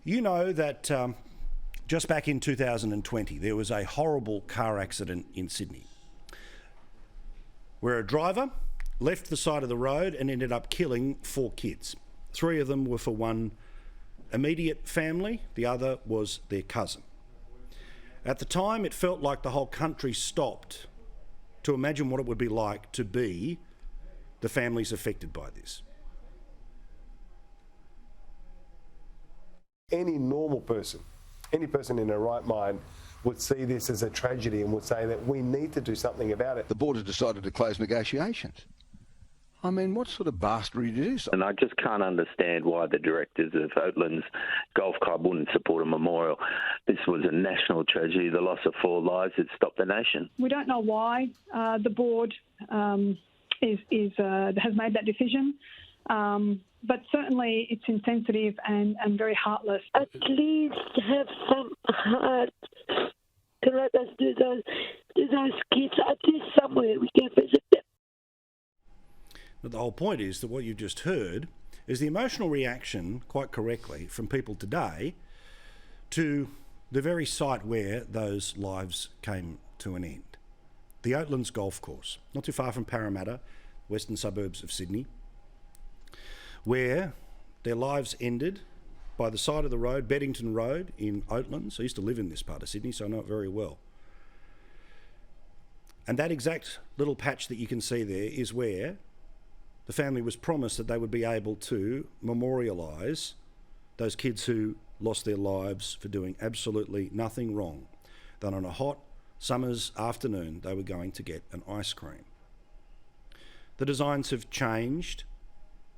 You know that just back in 2020, there was a horrible car accident in Sydney where a driver left the side of the road and ended up killing 4 kids. 3 of them were for one immediate family, the other was their cousin. At the time, it felt like the whole country stopped to imagine what it would be like to be the families affected by this. Any normal person, any person in their right mind would see this as a tragedy and would say that we need to do something about it. The board has decided to close negotiations. I mean, what sort of bastardry is this? And I just can't understand why the directors of Oatlands Golf Club wouldn't support a memorial. This was a national tragedy. The loss of 4 lives had stopped the nation. We don't know why the board has made that decision, but certainly it's insensitive and very heartless. At least have some heart to let us do those kids. At least somewhere we can visit them. But the whole point is that what you've just heard is the emotional reaction, quite correctly, from people today to the very site where those lives came to an end. The Oatlands Golf Course, not too far from Parramatta, western suburbs of Sydney, where their lives ended by the side of the road, Beddington Road in Oatlands. I used to live in this part of Sydney, so I know it very well. And that exact little patch that you can see there is where the family was promised that they would be able to memorialise those kids who lost their lives for doing absolutely nothing wrong, that on a hot summer's afternoon they were going to get an ice cream. The designs have changed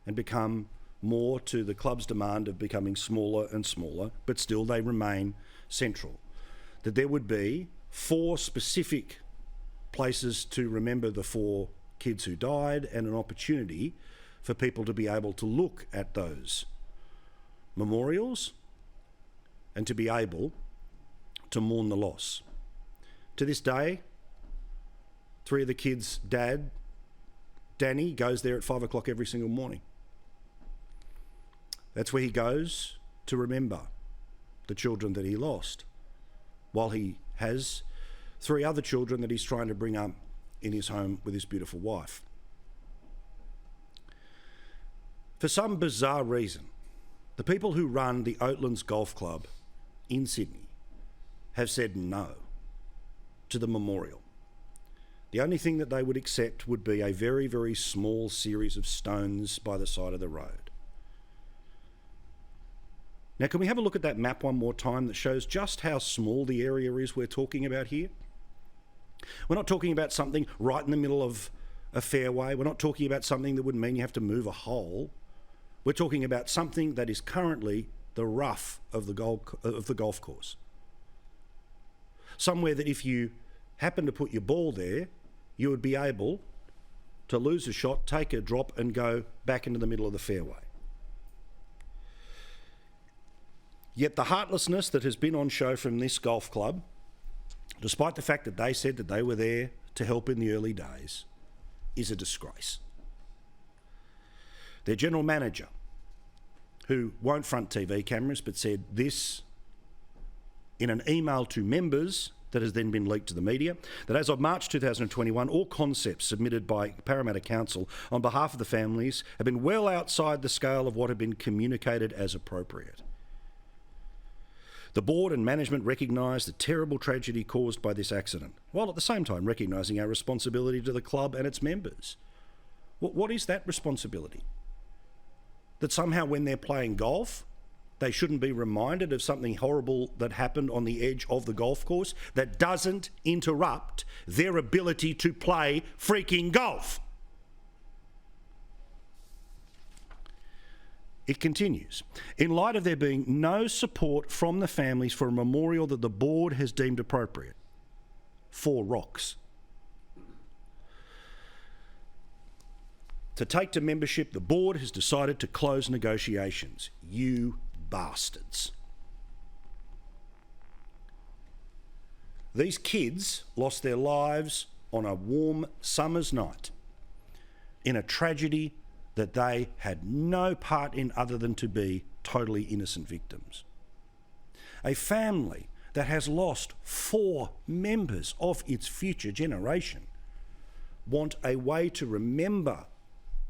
and become more to the club's demand of becoming smaller and smaller, but still they remain central. That there would be 4 specific places to remember the 4 kids who died and an opportunity for people to be able to look at those memorials and to be able to mourn the loss. To this day, 3 of the kids' dad, Danny, goes there at 5 o'clock every single morning. That's where he goes to remember the children that he lost, while he has 3 other children that he's trying to bring up in his home with his beautiful wife. For some bizarre reason, the people who run the Oatlands Golf Club in Sydney have said no to the memorial. The only thing that they would accept would be a very, very small series of stones by the side of the road. Now, can we have a look at that map one more time that shows just how small the area is we're talking about here? We're not talking about something right in the middle of a fairway. We're not talking about something that would mean you have to move a hole. We're talking about something that is currently the rough of the golf course. Somewhere that if you happen to put your ball there, you would be able to lose a shot, take a drop and go back into the middle of the fairway. Yet the heartlessness that has been on show from this golf club, despite the fact that they said that they were there to help in the early days, is a disgrace. Their general manager, who won't front TV cameras, but said this in an email to members that has then been leaked to the media, that as of March 2021, all concepts submitted by Parramatta Council on behalf of the families have been well outside the scale of what had been communicated as appropriate. The board and management recognise the terrible tragedy caused by this accident, while at the same time recognising our responsibility to the club and its members. What is that responsibility? That somehow when they're playing golf, they shouldn't be reminded of something horrible that happened on the edge of the golf course that doesn't interrupt their ability to play freaking golf? It continues. In light of there being no support from the families for a memorial that the board has deemed appropriate, 4 rocks. To take to membership, the board has decided to close negotiations. You bastards. These kids lost their lives on a warm summer's night in a tragedy that they had no part in other than to be totally innocent victims. A family that has lost 4 members of its future generation want a way to remember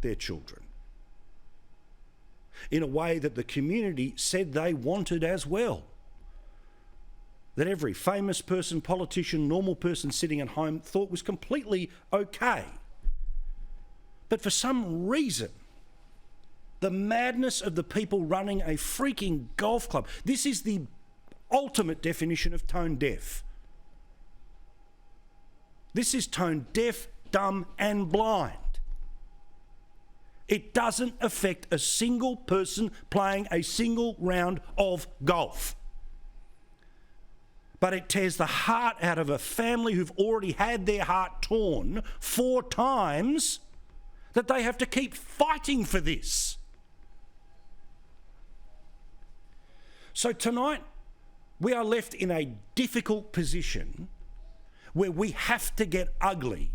their children in a way that the community said they wanted as well. That every famous person, politician, normal person sitting at home thought was completely okay. But for some reason, the madness of the people running a freaking golf club, this is the ultimate definition of tone deaf. This is tone deaf, dumb and blind. It doesn't affect a single person playing a single round of golf. But it tears the heart out of a family who've already had their heart torn 4 times that they have to keep fighting for this. So tonight, we are left in a difficult position where we have to get ugly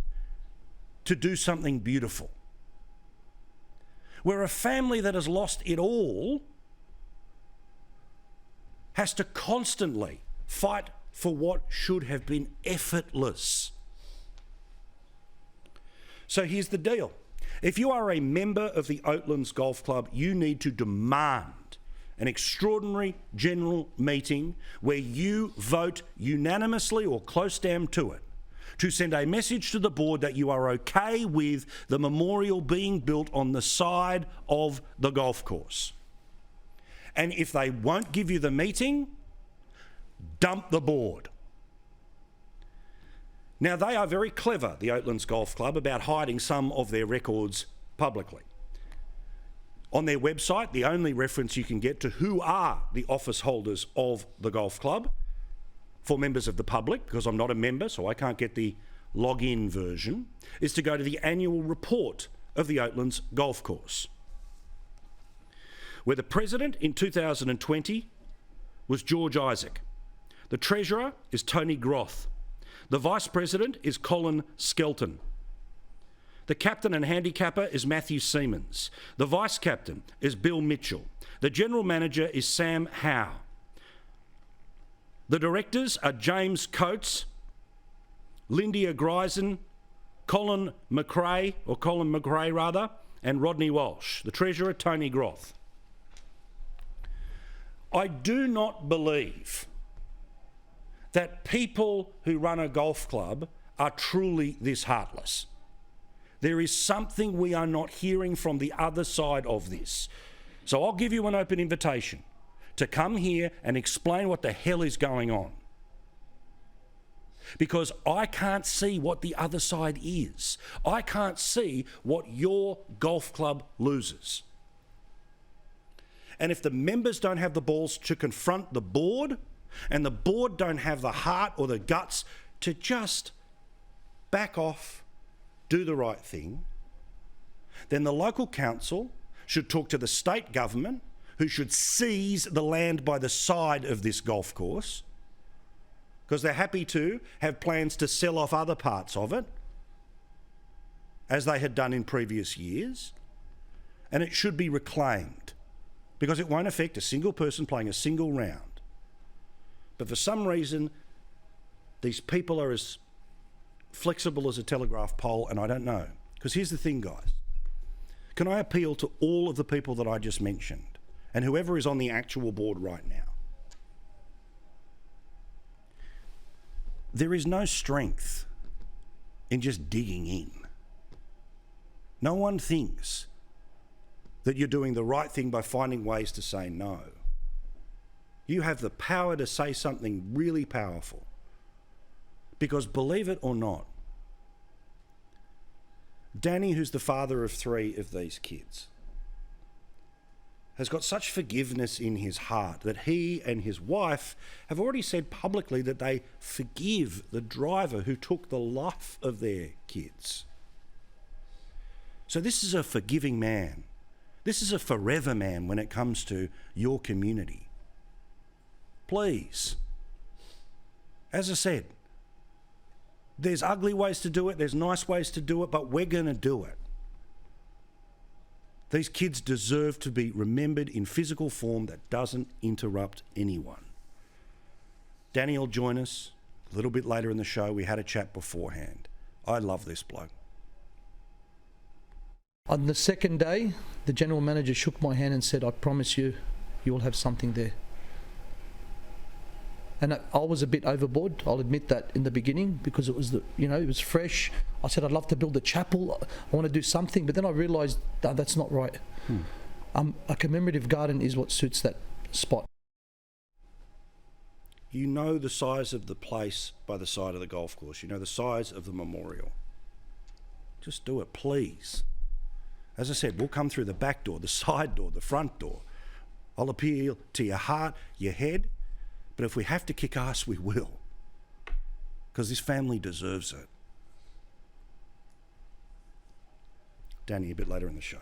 to do something beautiful. Where a family that has lost it all has to constantly fight for what should have been effortless. So here's the deal. If you are a member of the Oatlands Golf Club, you need to demand an extraordinary general meeting where you vote unanimously or close down to it to send a message to the board that you are okay with the memorial being built on the side of the golf course. And if they won't give you the meeting, dump the board. Now, they are very clever, the Oatlands Golf Club, about hiding some of their records publicly. On their website, the only reference you can get to who are the office holders of the golf club for members of the public, because I'm not a member, so I can't get the login version, is to go to the annual report of the Oatlands Golf Course, where the president in 2020 was George Isaac. The treasurer is Tony Groth. The vice president is Colin Skelton. The captain and handicapper is Matthew Siemens. The vice captain is Bill Mitchell. The general manager is Sam Howe. The directors are James Coates, Lyndia Grisen, Colin McRae, and Rodney Walsh. The treasurer, Tony Groth. I do not believe that people who run a golf club are truly this heartless. There is something we are not hearing from the other side of this. So I'll give you an open invitation to come here and explain what the hell is going on. Because I can't see what the other side is. I can't see what your golf club loses. And if the members don't have the balls to confront the board, and the board don't have the heart or the guts to just back off, do the right thing, then the local council should talk to the state government, who should seize the land by the side of this golf course, because they're happy to have plans to sell off other parts of it, as they had done in previous years, and it should be reclaimed, because it won't affect a single person playing a single round. But for some reason, these people are as flexible as a telegraph pole, and I don't know. Because here's the thing, guys. Can I appeal to all of the people that I just mentioned, and whoever is on the actual board right now? There is no strength in just digging in. No one thinks that you're doing the right thing by finding ways to say no. You have the power to say something really powerful. Because believe it or not, Danny, who's the father of 3 of these kids, has got such forgiveness in his heart that he and his wife have already said publicly that they forgive the driver who took the life of their kids. So this is a forgiving man. This is a forever man when it comes to your community. Please, as I said, there's ugly ways to do it, there's nice ways to do it, but we're going to do it. These kids deserve to be remembered in physical form that doesn't interrupt anyone. Danny will join us a little bit later in the show. We had a chat beforehand. I love this bloke. On the second day, the general manager shook my hand and said, "I promise you, you'll have something there." And I was a bit overboard, I'll admit that in the beginning, because it was it was fresh. I said, "I'd love to build a chapel, I want to do something," but then I realised, no, that's not right. A commemorative garden is what suits that spot. You know the size of the place by the side of the golf course. You know the size of the memorial. Just do it, please. As I said, we'll come through the back door, the side door, the front door. I'll appeal to your heart, your head, but if we have to kick ass, we will. Because this family deserves it. Danny, a bit later in the show.